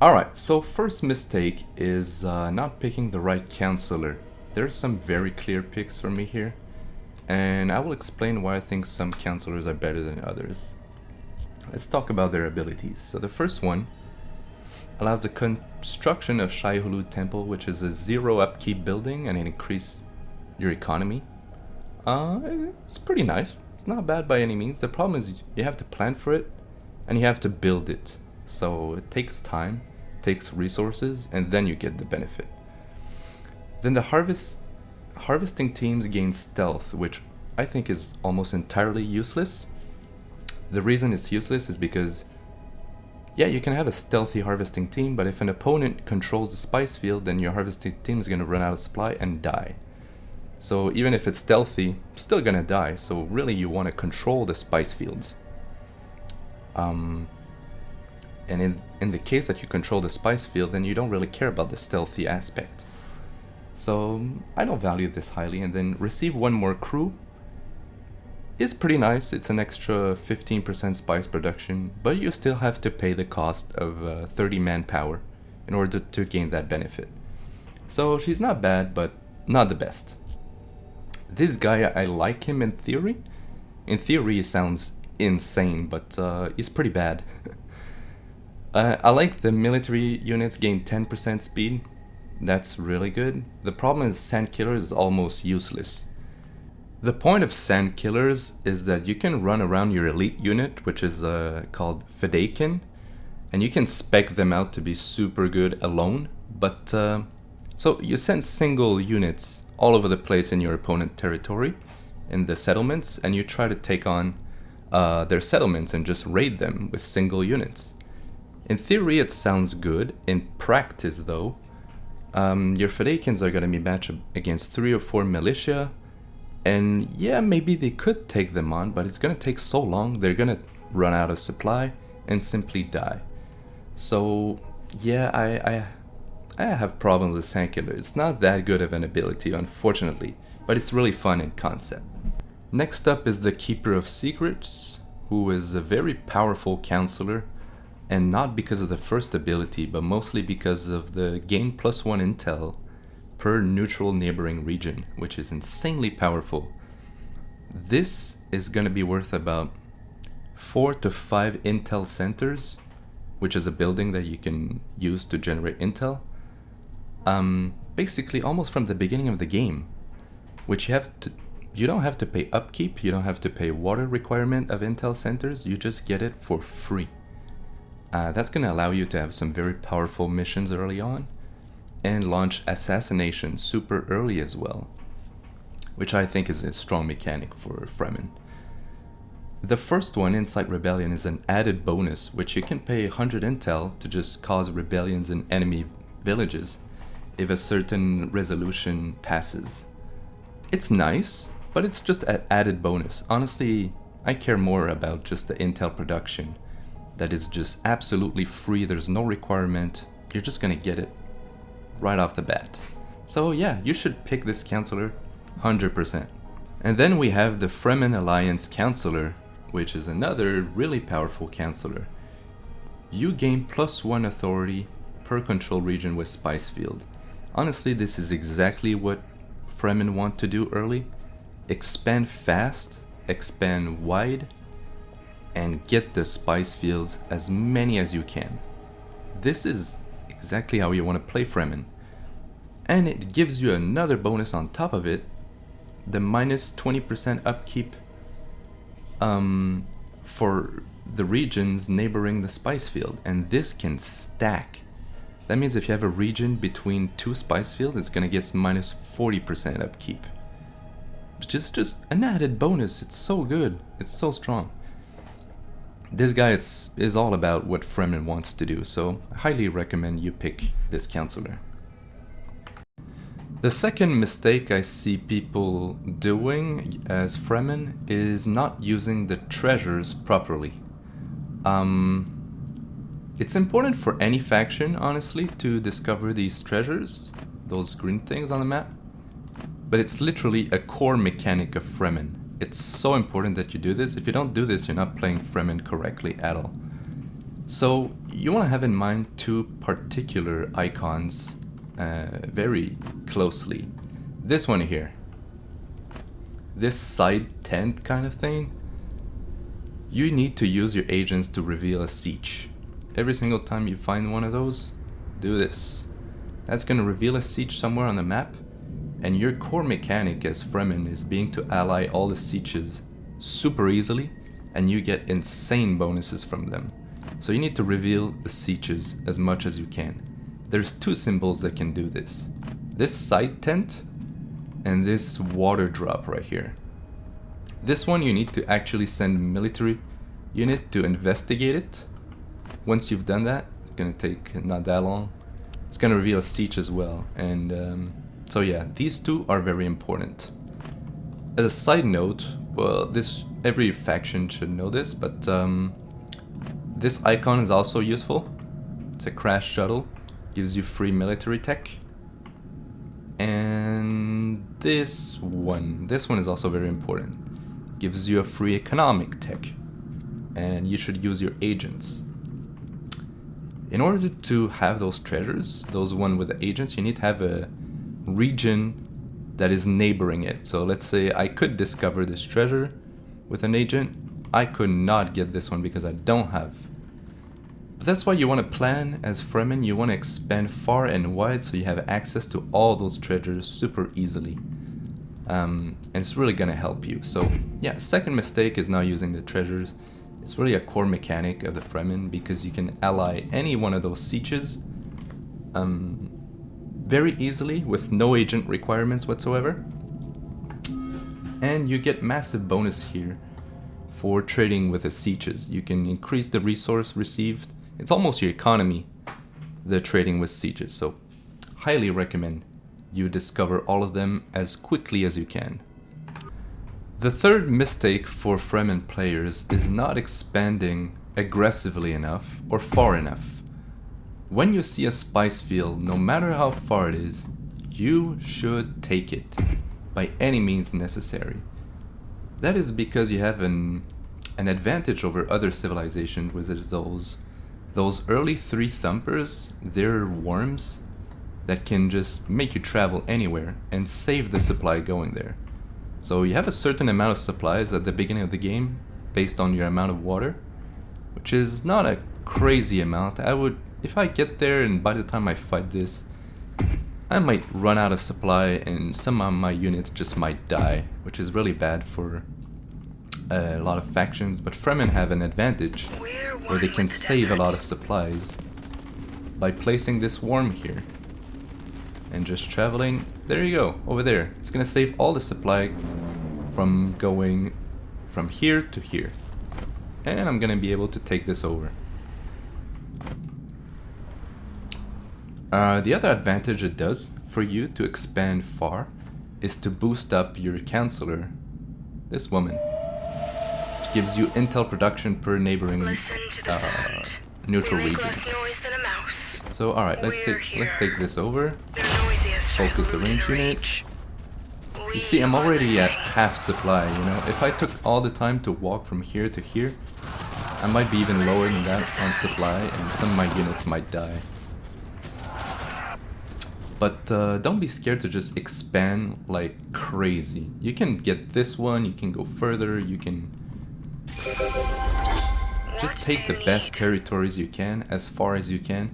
Alright, so first mistake is not picking the right counselor. There's some very clear picks for me here, and I will explain why I think some counselors are better than others. Let's talk about their abilities. So the first one allows the construction of Shai Hulud Temple, which is a 0 upkeep building and it increases your economy. It's pretty nice. It's not bad by any means. The problem is you have to plan for it and you have to build it. So it takes time, takes resources, and then you get the benefit. Then the harvesting teams gain stealth, which I think is almost entirely useless. The reason it's useless is because, yeah, you can have a stealthy harvesting team, but if an opponent controls the spice field, then your harvesting team is going to run out of supply and die. So even if it's stealthy, still gonna die. So really you want to control the spice fields. And in the case that you control the spice field, then you don't really care about the stealthy aspect. So I don't value this highly. And then receive one more crew is pretty nice. It's an extra 15% spice production, but you still have to pay the cost of 30 manpower in order to gain that benefit. So she's not bad, but not the best. This guy, I like him in theory. In theory, he sounds insane, but he's pretty bad. I like the military units gain 10% speed. That's really good. The problem is Sand Killers is almost useless. The point of Sand Killers is that you can run around your elite unit, which is called Fedaykin, and you can spec them out to be super good alone. But so you send single units all over the place in your opponent territory, in the settlements, and you try to take on their settlements and just raid them with single units. In theory, it sounds good. In practice, though, your Fedaykins are going to be matched against 3 or 4 militia, and yeah, maybe they could take them on, but it's going to take so long, they're going to run out of supply and simply die. So yeah, I have problems with Sandkiller. It's not that good of an ability, unfortunately, but it's really fun in concept. Next up is the Keeper of Secrets, who is a very powerful counselor, and not because of the first ability, but mostly because of the gain +1 intel per neutral neighboring region, which is insanely powerful. This is going to be worth about 4 to 5 intel centers, which is a building that you can use to generate intel. Basically almost from the beginning of the game, which you don't have to pay upkeep, you don't have to pay water requirement of intel centers, you just get it for free. That's going to allow you to have some very powerful missions early on and launch assassination super early as well, which I think is a strong mechanic for Fremen. The first one, Incite Rebellion, is an added bonus, which you can pay 100 intel to just cause rebellions in enemy villages if a certain resolution passes. It's nice, but it's just an added bonus. Honestly, I care more about just the intel production. That is just absolutely free, there's no requirement, you're just gonna get it right off the bat. So yeah, you should pick this counselor 100%. And then we have the Fremen Alliance counselor, which is another really powerful counselor. You gain +1 authority per control region with Spice Field. Honestly, this is exactly what Fremen want to do early. Expand fast, expand wide, and get the spice fields as many as you can. This is exactly how you want to play Fremen. And it gives you another bonus on top of it, the -20% upkeep for the regions neighboring the spice field. And this can stack. That means if you have a region between 2 spice fields, it's going to get -40% upkeep. Which is just an added bonus. It's so good. It's so strong. This guy is all about what Fremen wants to do, so I highly recommend you pick this counselor. The second mistake I see people doing as Fremen is not using the treasures properly. It's important for any faction, honestly, to discover these treasures, those green things on the map, but it's literally a core mechanic of Fremen. It's so important that you do this. If you don't do this, you're not playing Fremen correctly at all. So you want to have in mind two particular icons very closely. This one here, this side tent kind of thing, you need to use your agents to reveal a siege. Every single time you find one of those, do this. That's going to reveal a siege somewhere on the map, and your core mechanic as Fremen is being to ally all the sieges super easily, and you get insane bonuses from them. So you need to reveal the sieges as much as you can. There's two symbols that can do this. This side tent and this water drop right here. This one you need to actually send a military unit to investigate it. Once you've done that, it's gonna take not that long. It's gonna reveal a siege as well, and so yeah, these two are very important. As a side note, well, every faction should know this, but this icon is also useful. It's a crash shuttle, gives you free military tech. And this one is also very important. Gives you a free economic tech, and you should use your agents. In order to have those treasures, those one with the agents, you need to have a region that is neighboring it. So let's say I could discover this treasure with an agent. I could not get this one because I don't have. But that's why you want to plan as Fremen. You want to expand far and wide so you have access to all those treasures super easily. And it's really gonna help you. So yeah, second mistake is not using the treasures. It's really a core mechanic of the Fremen because you can ally any one of those sieges very easily with no agent requirements whatsoever. And you get massive bonus here for trading with the sieges. You can increase the resource received. It's almost your economy, the trading with sieges. So highly recommend you discover all of them as quickly as you can. The third mistake for Fremen players is not expanding aggressively enough or far enough. When you see a spice field, no matter how far it is, you should take it by any means necessary. That is because you have an advantage over other civilizations, which is those early three thumpers. They're worms that can just make you travel anywhere and save the supply going there. So you have a certain amount of supplies at the beginning of the game based on your amount of water, which is not a crazy amount. If I get there and by the time I fight this, I might run out of supply and some of my units just might die, which is really bad for a lot of factions. But Fremen have an advantage where they can save a lot of supplies by placing this worm here and just traveling. There you go, over there. It's gonna save all the supply from going from here to here, and I'm gonna be able to take this over. The other advantage it does for you to expand far is to boost up your councilor, this woman. It gives you intel production per neighboring neutral regions. So alright, let's take this over. Focus the range unit. You see, I'm already at half supply, you know. If I took all the time to walk from here to here, I might be even lower than that on supply, and some of my units might die. But don't be scared to just expand like crazy. You can get this one, you can go further, you can just take the best territories you can, as far as you can.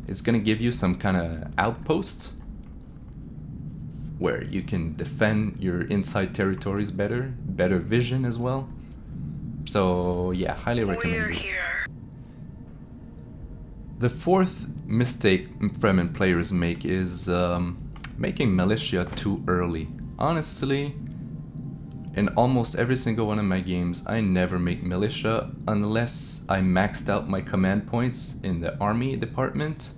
It's gonna give you some kind of outposts where you can defend your inside territories better vision as well. So yeah, highly recommend this. The fourth mistake Fremen players make is making militia too early. Honestly, in almost every single one of my games, I never make militia unless I maxed out my command points in the army department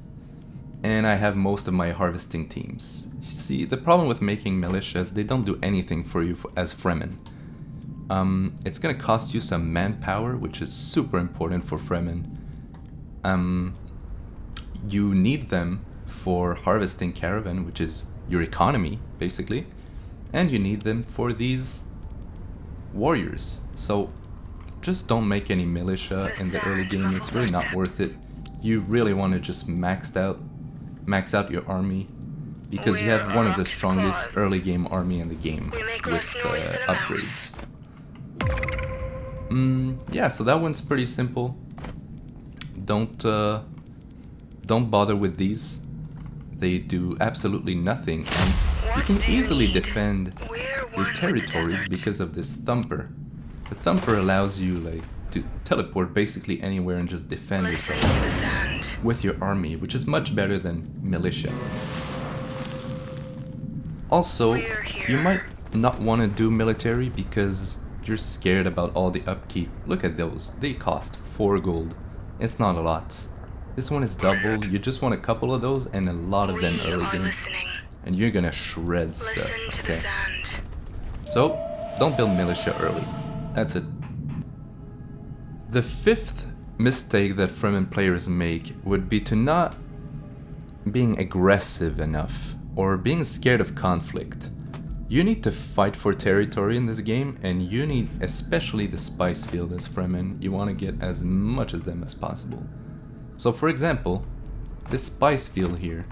and I have most of my harvesting teams. See, the problem with making militia is they don't do anything for you as Fremen. It's gonna cost you some manpower, which is super important for Fremen. You need them for harvesting caravan, which is your economy, basically. And you need them for these warriors. So just don't make any militia in the early game. It's really not worth it. You really want to just max out your army, because you have one of the strongest early game army in the game with upgrades. Yeah, so that one's pretty simple. Don't bother with these. They do absolutely nothing, and you can easily defend your territories because of this thumper. The thumper allows you like to teleport basically anywhere and just defend yourself with your army, which is much better than militia. Also, you might not want to do military because you're scared about all the upkeep. Look at those, they cost 4 gold. It's not a lot. This one is double. You just want a couple of those and a lot of them early game, and you're gonna shred stuff. Okay. So don't build militia early. That's it. The 5th mistake that Fremen players make would be to not being aggressive enough or being scared of conflict. You need to fight for territory in this game, and you need especially the spice field as Fremen. You want to get as much of them as possible. So for example, this spice field here,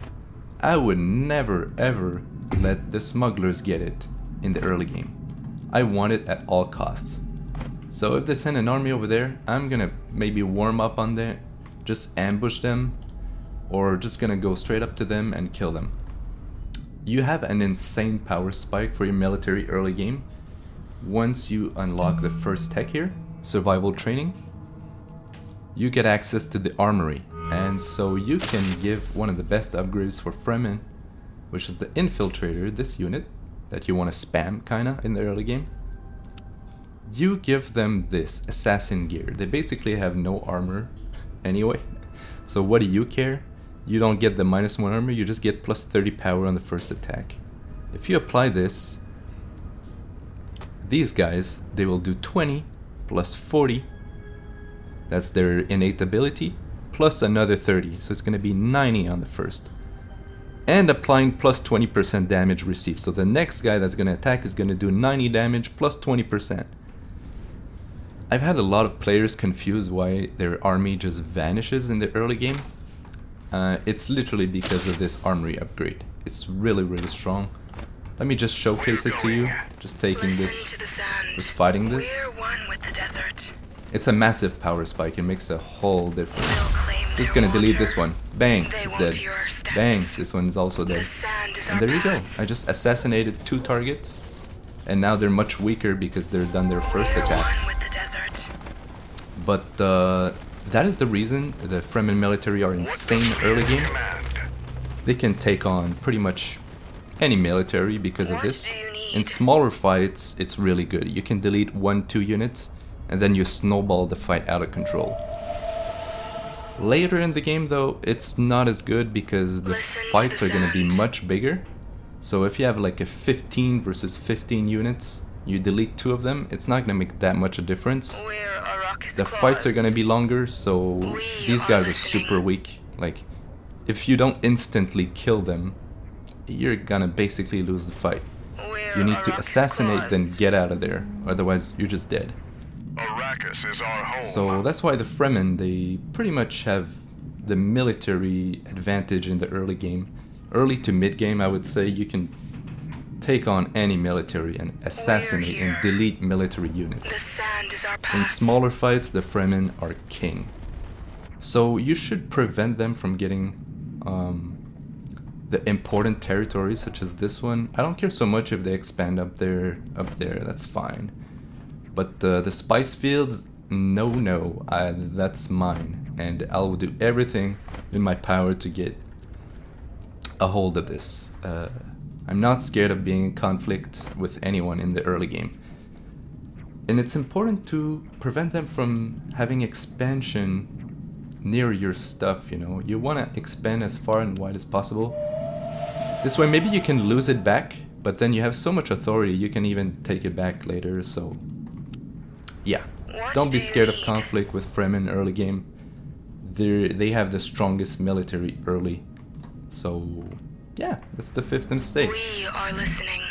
I would never ever let the smugglers get it in the early game. I want it at all costs. So if they send an army over there, I'm gonna maybe warm up on there, just ambush them, or just gonna go straight up to them and kill them. You have an insane power spike for your military early game once you unlock the first tech here, survival training. You get access to the armory, and so you can give one of the best upgrades for Fremen, which is the infiltrator, this unit that you want to spam kinda in the early game. You give them this assassin gear. They basically have no armor anyway, so what do you care? You don't get the -1 armor, you just get plus 30 power on the first attack. If you apply this, these guys, they will do 20 plus 40. That's their innate ability, plus another 30, so it's going to be 90 on the first. And applying plus 20% damage received, so the next guy that's going to attack is going to do 90 damage plus 20%. I've had a lot of players confuse why their army just vanishes in the early game. It's literally because of this armory upgrade. It's really, really strong. Let me just showcase it to you, just taking this, just fighting this. It's a massive power spike, it makes a whole difference. Just gonna delete this one. Bang, it's dead. Bang, this one's also dead. And there you go. I just assassinated 2 targets, and now they're much weaker because they're done their first attack. But that is the reason the Fremen military are insane early game. They can take on pretty much any military because of this. In smaller fights, it's really good. You can delete 1-2 units, and then you snowball the fight out of control. Later in the game though, it's not as good because the fights are going to be much bigger. So if you have like a 15 versus 15 units, you delete 2 of them, it's not going to make that much a difference. The fights are going to be longer, so these guys are super weak. Like, if you don't instantly kill them, you're gonna basically lose the fight. You need to assassinate, then get out of there, otherwise you're just dead. So that's why the Fremen, they pretty much have the military advantage in the early game. Early to mid game, I would say, you can take on any military and assassinate and delete military units. In smaller fights, the Fremen are king. So you should prevent them from getting the important territories such as this one. I don't care so much if they expand up there, that's fine. But the spice fields, no, that's mine, and I'll do everything in my power to get a hold of this. I'm not scared of being in conflict with anyone in the early game. And it's important to prevent them from having expansion near your stuff, you know. You want to expand as far and wide as possible. This way maybe you can lose it back, but then you have so much authority you can even take it back later, so yeah. Don't be scared of conflict with Fremen early game. They have the strongest military early. So yeah, that's the 5th mistake. We are listening.